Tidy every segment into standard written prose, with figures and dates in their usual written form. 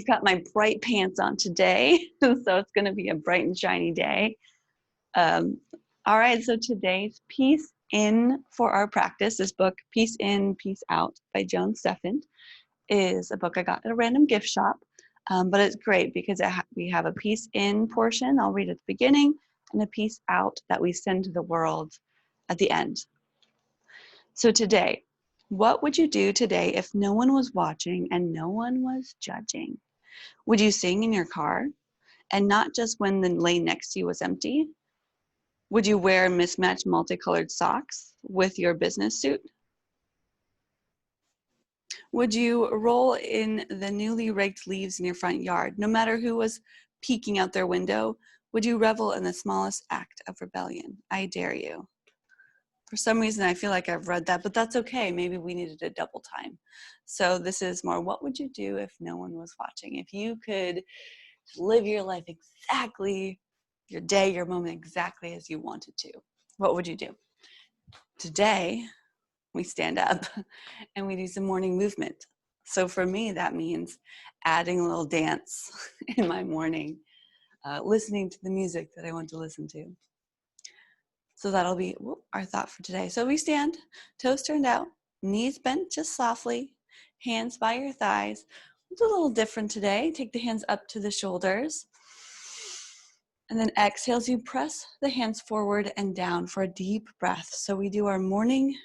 I've got my bright pants on today, so it's going to be a bright and shiny day. All right, so today's piece in for our practice, this book, Peace In, Peace Out by Joan Stephan, is a book I got at a random gift shop, but it's great because we have a peace in portion I'll read at the beginning and a peace out that we send to the world at the end. So today, what would you do today if no one was watching and no one was judging? Would you sing in your car and not just when the lane next to you was empty? Would you wear mismatched multicolored socks with your business suit? Would you roll in the newly raked leaves in your front yard, no matter who was peeking out their window? Would you revel in the smallest act of rebellion? I dare you. For some reason, I feel like I've read that, but that's okay. Maybe we needed a double time. So this is more, what would you do if no one was watching? If you could live your life exactly, your day, your moment exactly as you wanted to, what would you do? Today, we stand up and we do some morning movement. So for me, that means adding a little dance in my morning, listening to the music that I want to listen to. So that'll be our thought for today. So we stand, toes turned out, knees bent just softly, hands by your thighs. It's a little different today. Take the hands up to the shoulders. And then exhales, you press the hands forward and down for a deep breath. So we do our morning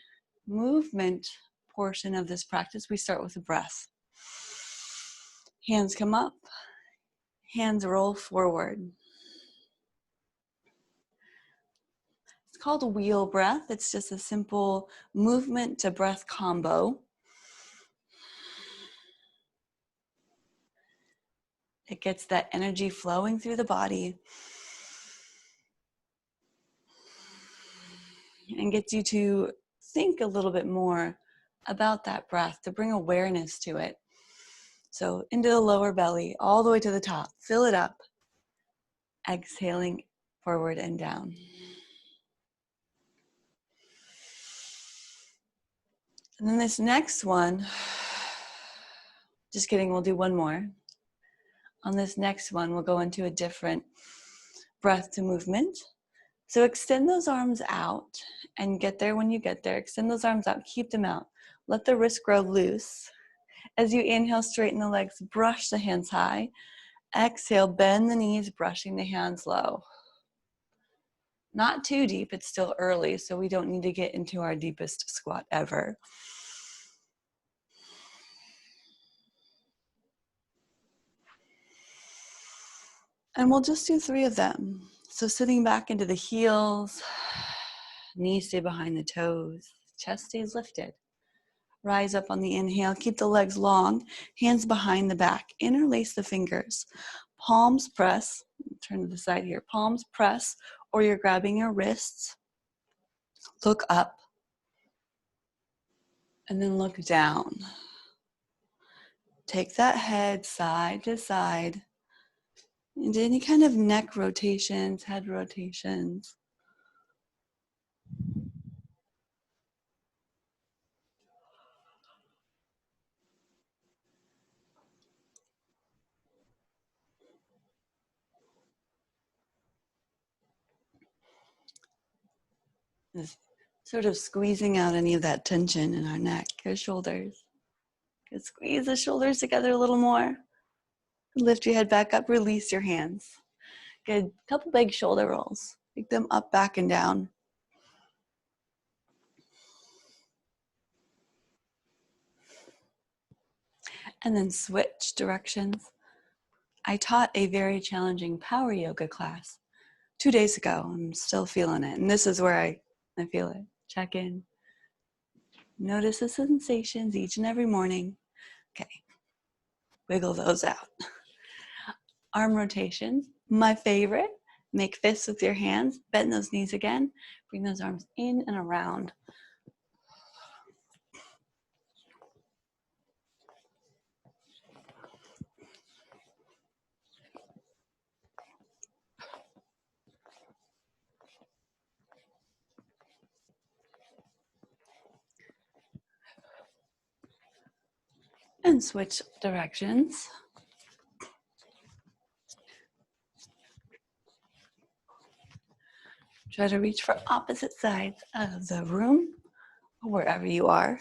movement portion of this practice. We start with a breath. Hands come up, hands roll forward. It's called a wheel breath. It's just a simple movement to breath combo. It gets that energy flowing through the body and gets you to think a little bit more about that breath, to bring awareness to it. So into the lower belly, all the way to the top. Fill it up. Exhaling forward and down. And then this next one, just kidding, we'll do one more. On this next one, we'll go into a different breath to movement. So extend those arms out and get there when you get there. Extend those arms out, keep them out. Let the wrist grow loose. As you inhale, straighten the legs, brush the hands high. Exhale, bend the knees, brushing the hands low. Not too deep, it's still early, so we don't need to get into our deepest squat ever. And we'll just do 3 of them. So sitting back into the heels, knees stay behind the toes, chest stays lifted. Rise up on the inhale, keep the legs long, hands behind the back, interlace the fingers. Palms press, turn to the side here, palms press, or you're grabbing your wrists. Look up, and then look down. Take that head side to side, and any kind of neck rotations, head rotations. Just sort of squeezing out any of that tension in our neck or shoulders. Good. Squeeze the shoulders together a little more. Lift your head back up, release your hands. Good. Couple big shoulder rolls. Take them up, back, and down. And then switch directions. I taught a very challenging power yoga class 2 days ago. I'm still feeling it. And this is where I feel it. Check in. Notice the sensations each and every morning. Okay. Wiggle those out. Arm rotations. My favorite. Make fists with your hands. Bend those knees again. Bring those arms in and around. And switch directions. Try to reach for opposite sides of the room or wherever you are.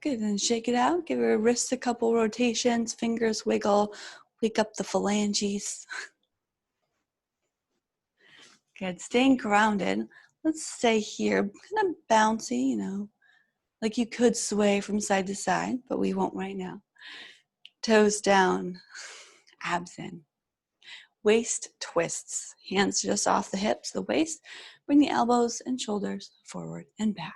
Good, then shake it out. Give your wrists a couple rotations, fingers wiggle, wake up the phalanges. Good, staying grounded. Let's stay here, kind of bouncy, you know, like you could sway from side to side, but we won't right now. Toes down, abs in. Waist twists, hands just off the hips, the waist. Bring the elbows and shoulders forward and back.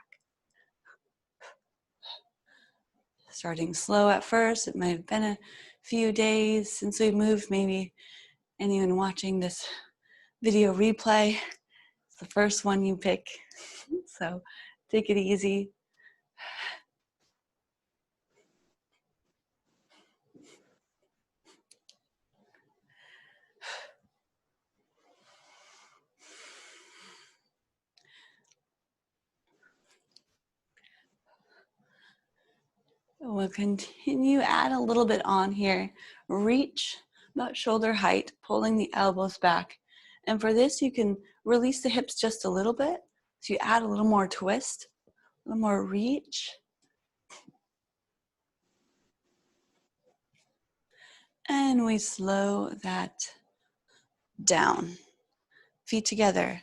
Starting slow at first. It might have been a few days since we moved. Maybe anyone watching this video replay, it's the first one you pick. So take it easy. We'll continue, add a little bit on here. Reach about shoulder height, pulling the elbows back. And for this, you can release the hips just a little bit. So you add a little more twist, a little more reach. And we slow that down. Feet together.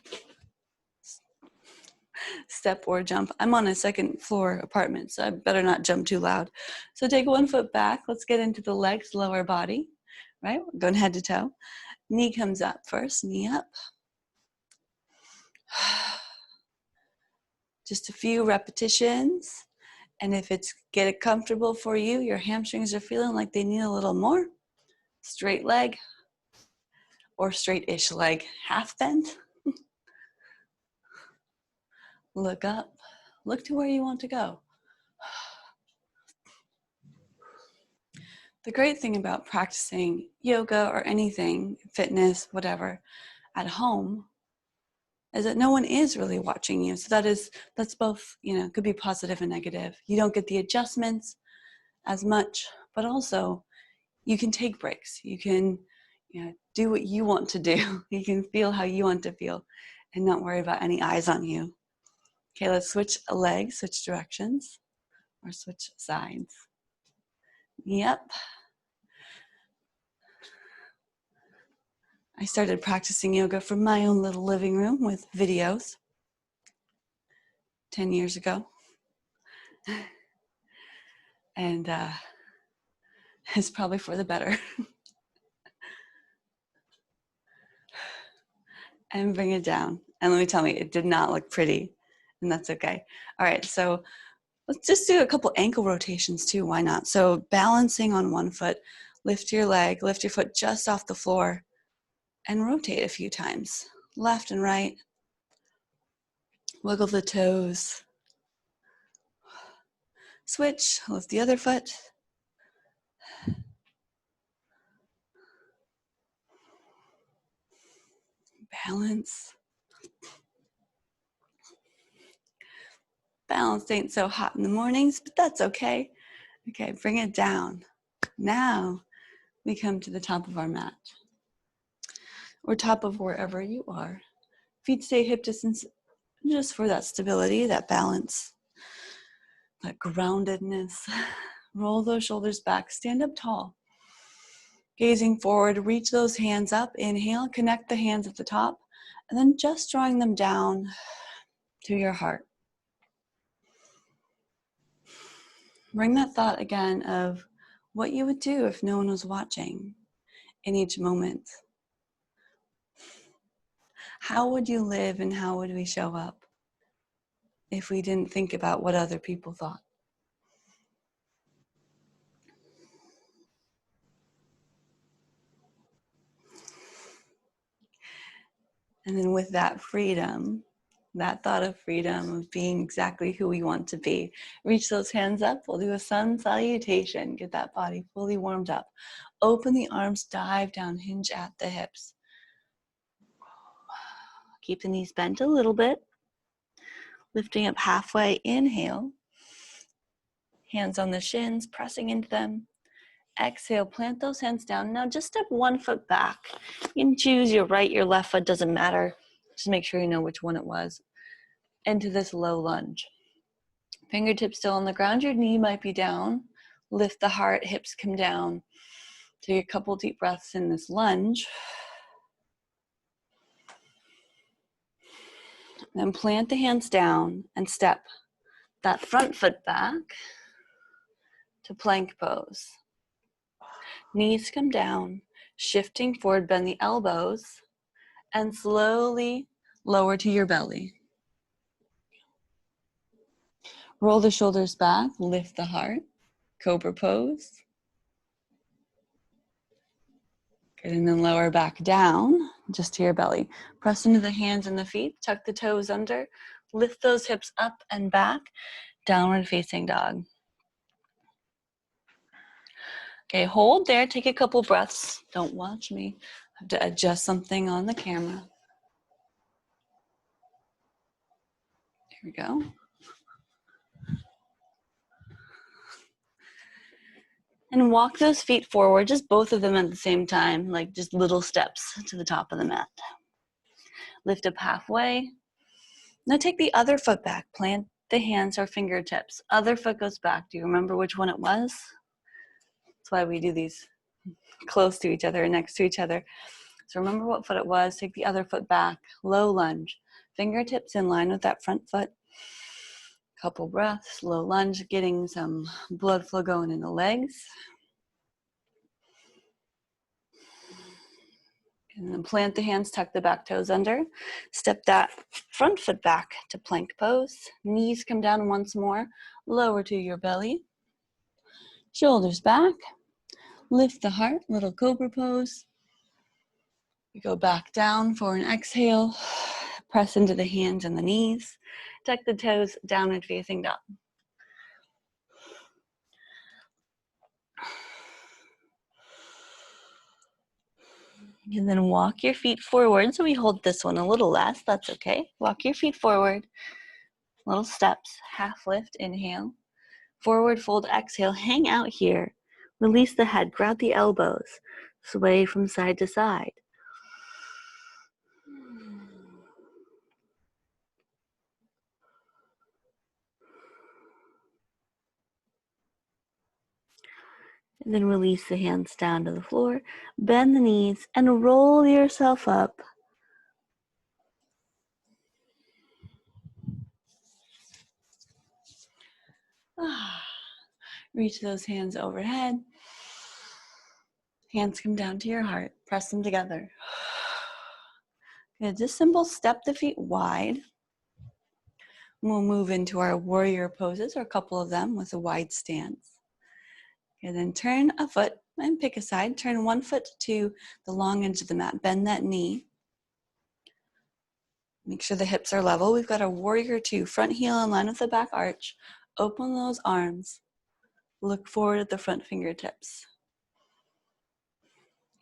Step or jump. I'm on a second floor apartment, so I better not jump too loud. So take 1 foot back. Let's get into the legs, lower body, right? We're going head to toe. Knee comes up first, knee up. Just a few repetitions. And if it's get it comfortable for you, your hamstrings are feeling like they need a little more, straight leg or straight-ish leg, half bent. Look up, look to where you want to go. The great thing about practicing yoga or anything, fitness, whatever, at home is that no one is really watching you. So that's both, you know, could be positive and negative. You don't get the adjustments as much, but also you can take breaks. You can, you know, do what you want to do. You can feel how you want to feel and not worry about any eyes on you. Okay, let's switch legs, switch directions, or switch sides. Yep. I started practicing yoga from my own little living room with videos 10 years ago. And it's probably for the better. And bring it down. And let me tell you, it did not look pretty, and that's okay. All right, so let's just do a couple ankle rotations too, why not? So balancing on 1 foot, lift your leg, lift your foot just off the floor, and rotate a few times, left and right. Wiggle the toes. Switch, lift the other foot. Balance. Balance ain't so hot in the mornings, but that's okay. Okay, bring it down. Now we come to the top of our mat, or top of wherever you are. Feet stay hip distance just for that stability, that balance, that groundedness. Roll those shoulders back, stand up tall. Gazing forward, reach those hands up. Inhale, connect the hands at the top, and then just drawing them down to your heart. Bring that thought again of what you would do if no one was watching in each moment. How would you live and how would we show up if we didn't think about what other people thought? And then with that freedom, that thought of freedom, of being exactly who we want to be, reach those hands up. We'll do a sun salutation. Get that body fully warmed up. Open the arms, dive down, hinge at the hips. Keep the knees bent a little bit. Lifting up halfway, inhale. Hands on the shins, pressing into them. Exhale, plant those hands down. Now just step 1 foot back. You can choose your right, your left foot, doesn't matter. Just make sure you know which one it was. Into this low lunge. Fingertips still on the ground, your knee might be down. Lift the heart, hips come down. Take a couple deep breaths in this lunge. Then plant the hands down and step that front foot back to plank pose. Knees come down, shifting forward, bend the elbows, and slowly lower to your belly. Roll the shoulders back, lift the heart, cobra pose. Good, and then lower back down, just to your belly. Press into the hands and the feet, tuck the toes under, lift those hips up and back, downward facing dog. Okay, hold there, take a couple breaths. Don't watch me. I have to adjust something on the camera. Here we go. And walk those feet forward, just both of them at the same time, like just little steps to the top of the mat. Lift up halfway. Now take the other foot back. Plant the hands or fingertips. Other foot goes back. Do you remember which one it was? That's why we do these close to each other, next to each other. So remember what foot it was. Take the other foot back. Low lunge. Fingertips in line with that front foot. Couple breaths. Low lunge, getting some blood flow going in the legs. And then plant the hands, tuck the back toes under. Step that front foot back to plank pose. Knees come down once more. Lower to your belly. Shoulders back. Lift the heart, little cobra pose. We go back down for an exhale. Press into the hands and the knees. Tuck the toes, downward facing dog. And then walk your feet forward. So we hold this one a little less, that's okay. Walk your feet forward. Little steps, half lift, inhale. Forward fold, exhale, hang out here. Release the head, grab the elbows. Sway from side to side. And then release the hands down to the floor. Bend the knees and roll yourself up. Reach those hands overhead. Hands come down to your heart. Press them together. Good. Just simple step the feet wide. We'll move into our warrior poses, or a couple of them with a wide stance. And then turn a foot and pick a side. Turn one foot to the long edge of the mat. Bend that knee. Make sure the hips are level. We've got a warrior two. Front heel in line with the back arch. Open those arms. Look forward at the front fingertips.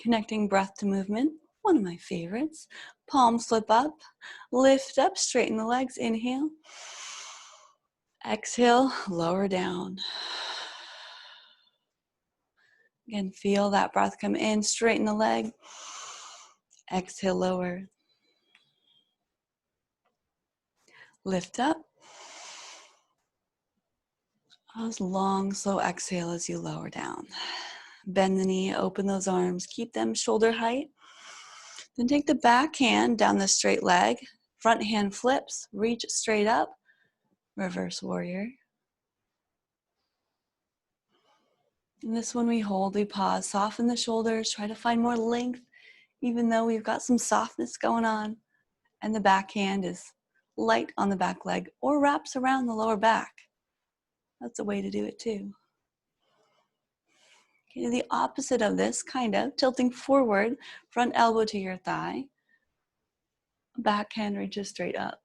Connecting breath to movement. One of my favorites. Palms flip up. Lift up. Straighten the legs. Inhale. Exhale. Lower down. Again, feel that breath come in. Straighten the leg. Exhale, lower. Lift up. As long, slow exhale as you lower down. Bend the knee, open those arms, keep them shoulder height. Then take the back hand down the straight leg. Front hand flips, reach straight up. Reverse warrior. And this one we hold, we pause, soften the shoulders, try to find more length, even though we've got some softness going on. And the back hand is light on the back leg or wraps around the lower back. That's a way to do it too. Okay, the opposite of this, kind of, tilting forward, front elbow to your thigh. Back hand reaches straight up.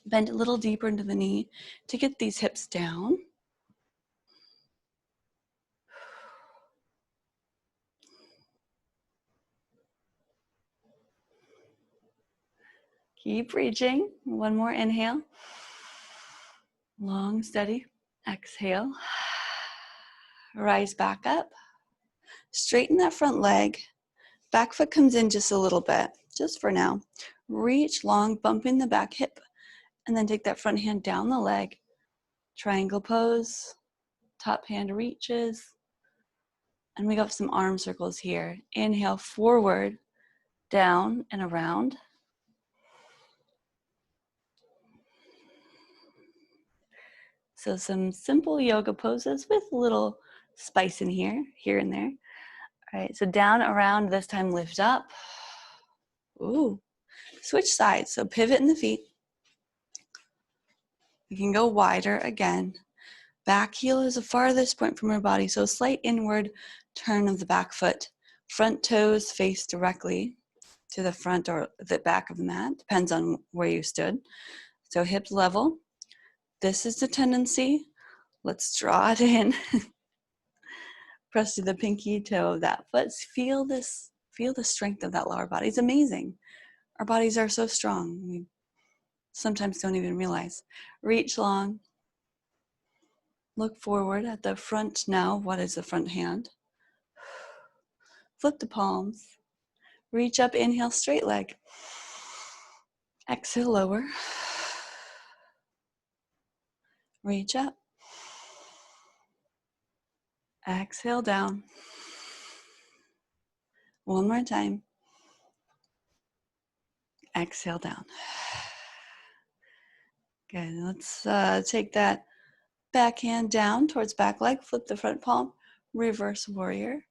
Bend a little deeper into the knee to get these hips down. Keep reaching. One more inhale. Long, steady exhale. Rise back up. Straighten that front leg. Back foot comes in just a little bit, just for now. Reach long, bumping the back hip, and then take that front hand down the leg. Triangle pose. Top hand reaches. And we got some arm circles here. Inhale, forward, down, and around. So some simple yoga poses with a little spice in here and there. All right, so down, around, this time lift up. Ooh, switch sides. So pivot in the feet. You can go wider again. Back heel is the farthest point from your body, so a slight inward turn of the back foot. Front toes face directly to the front or the back of the mat, depends on where you stood. So hips level. This is the tendency. Let's draw it in. Press to the pinky toe of that foot. Feel this, feel the strength of that lower body. It's amazing. Our bodies are so strong. We sometimes don't even realize. Reach long. Look forward at the front now. What is the front hand? Flip the palms. Reach up, inhale, straight leg. Exhale, lower. Reach up. Exhale, down. One more time. Exhale, down. Good. Let's take that back hand down towards back leg. Flip the front palm. Reverse warrior.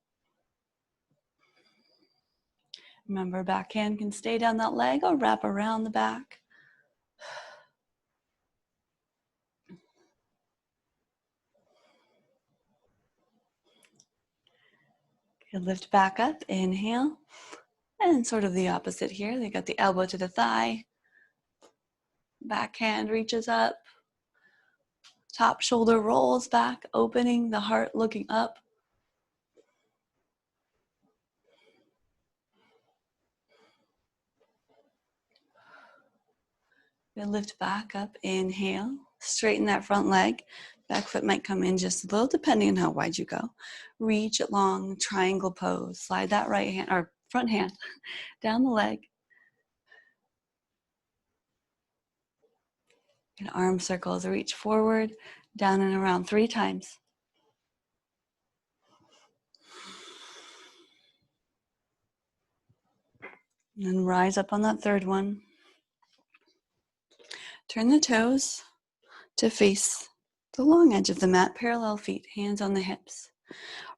Remember, back hand can stay down that leg or wrap around the back. Okay, lift back up, inhale. And sort of the opposite here. They got the elbow to the thigh. Back hand reaches up. Top shoulder rolls back, opening the heart, looking up. Then lift back up, inhale. Straighten that front leg. Back foot might come in just a little, depending on how wide you go. Reach it long, triangle pose. Slide that right hand, or front hand, down the leg. And arm circles, reach forward, down and around 3 times. And then rise up on that third one. Turn the toes to face the long edge of the mat, parallel feet, hands on the hips.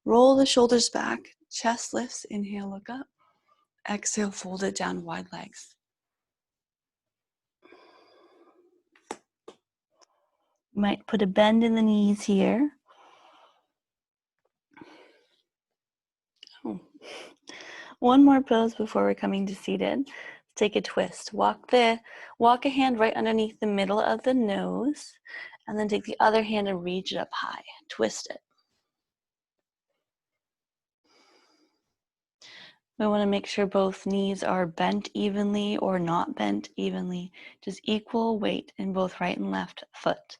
Roll the shoulders back, chest lifts, inhale, look up. Exhale, fold it down, wide legs. Might put a bend in the knees here. Oh. One more pose before we're coming to seated. Take a twist. Walk a hand right underneath the middle of the nose, and then take the other hand and reach it up high. Twist it. We want to make sure both knees are bent evenly or not bent evenly. Just equal weight in both right and left foot.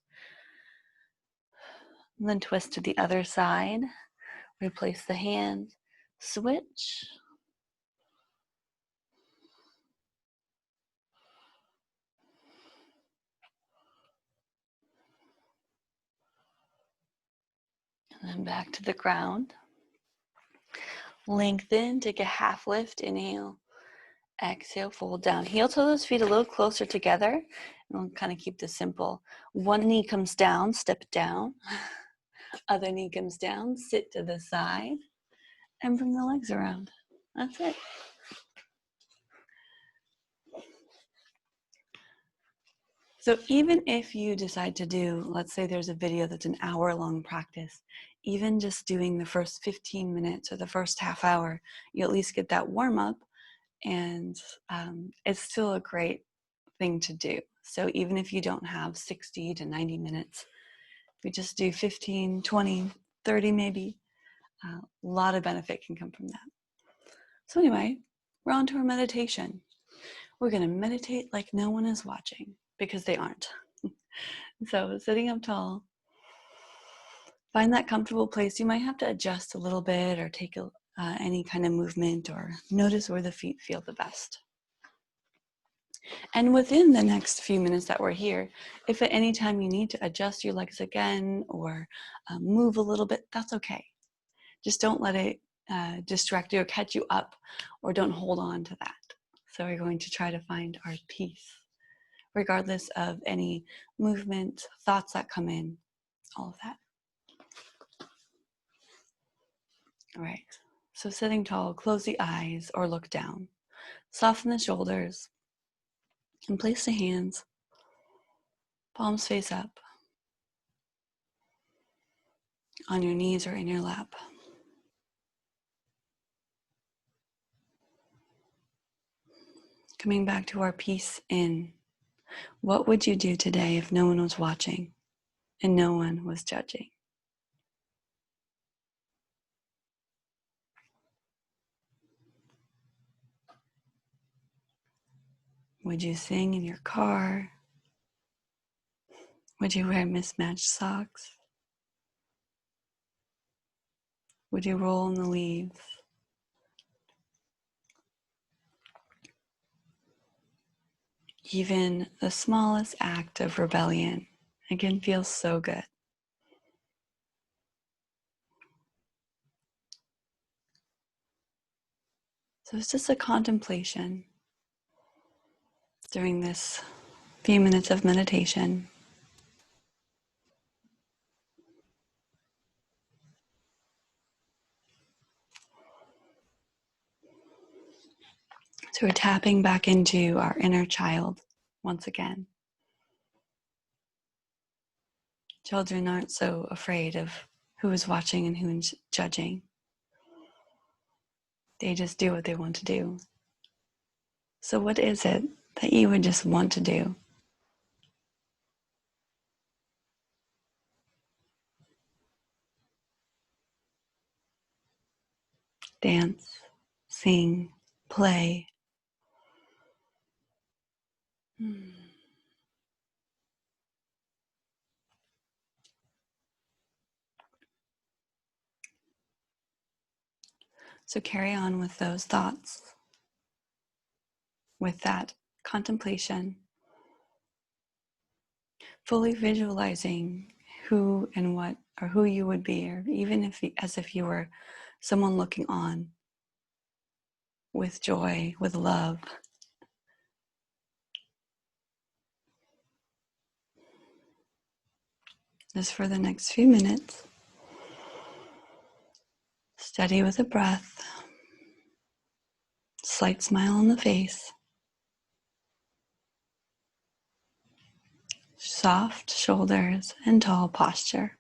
And then twist to the other side. Replace the hand. Switch. And then back to the ground. Lengthen, take a half lift, inhale. Exhale, fold down. Heel to those feet a little closer together. And we'll kind of keep this simple. One knee comes down, step down. Other knee comes down, sit to the side. And bring the legs around. That's it. So even if you decide to do, let's say there's a video that's an hour-long practice, even just doing the first 15 minutes or the first half hour, you at least get that warm-up, and it's still a great thing to do. So even if you don't have 60 to 90 minutes, if you just do 15, 20, 30 maybe, a lot of benefit can come from that. So anyway, we're on to our meditation. We're going to meditate like no one is watching, because they aren't. So sitting up tall, Find that comfortable place. You might have to adjust a little bit or take any kind of movement, or notice where the feet feel the best. And within the next few minutes that we're here, if at any time you need to adjust your legs again or move a little bit, that's okay. Just don't let it distract you or catch you up, or don't hold on to that. So we're going to try to find our peace, regardless of any movement, thoughts that come in, all of that. All right. So sitting tall, close the eyes or look down. Soften the shoulders and place the hands, palms face up, on your knees or in your lap. Coming back to our peace in. What would you do today if no one was watching and no one was judging? Would you sing in your car? Would you wear mismatched socks? Would you roll in the leaves? Even the smallest act of rebellion, it can feel so good. So it's just a contemplation during this few minutes of meditation. So we're tapping back into our inner child once again. Children aren't so afraid of who is watching and who is judging. They just do what they want to do. So what is it that you would just want to do? Dance, sing, play. So carry on with those thoughts, with that contemplation, fully visualizing who and what, or who you would be, or even as if you were someone looking on with joy, with love. Just for the next few minutes, steady with the breath, slight smile on the face, soft shoulders and tall posture.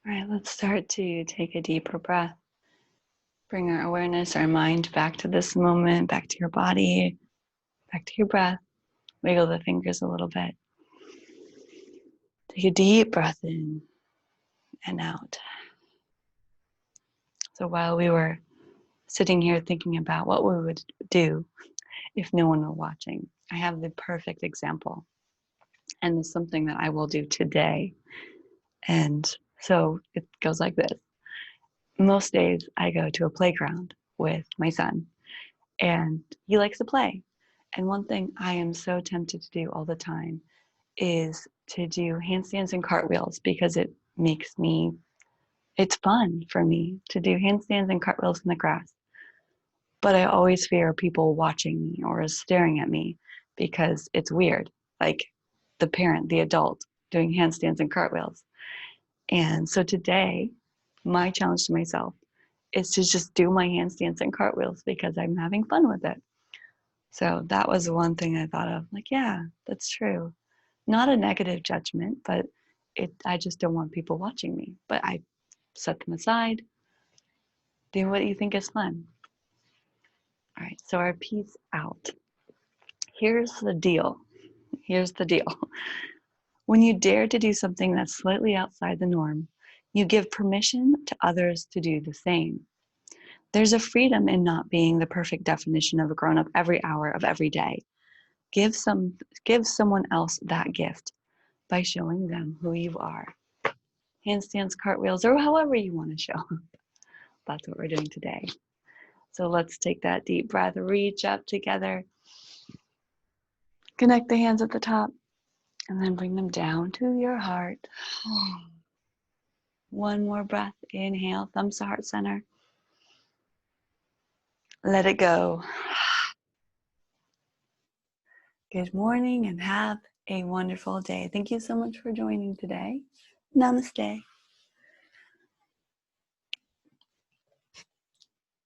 All right, let's start to take a deeper breath. Bring our awareness, our mind back to this moment, back to your body, back to your breath. Wiggle the fingers a little bit. Take a deep breath in and out. So while we were sitting here thinking about what we would do if no one were watching, I have the perfect example. And it's something that I will do today. And so it goes like this. Most days I go to a playground with my son, and he likes to play. And one thing I am so tempted to do all the time is to do handstands and cartwheels because it's fun for me to do handstands and cartwheels in the grass. But I always fear people watching me or staring at me because it's weird, like the parent, the adult, doing handstands and cartwheels. And so today, my challenge to myself is to just do my handstands and cartwheels because I'm having fun with it. So that was one thing I thought of, like, yeah, that's true. Not a negative judgment, but I just don't want people watching me. But I set them aside. Do what you think is fun. All right, so our peace out. Here's the deal. Here's the deal. When you dare to do something that's slightly outside the norm, you give permission to others to do the same. There's a freedom in not being the perfect definition of a grown-up every hour of every day. Give someone else that gift by showing them who you are. Handstands, cartwheels, or however you want to show up. That's what we're doing today. So let's take that deep breath, reach up together, connect the hands at the top, and then bring them down to your heart. One more breath. Inhale, thumbs to heart center. Let it go. Good morning and have a wonderful day. Thank you so much for joining today. Namaste.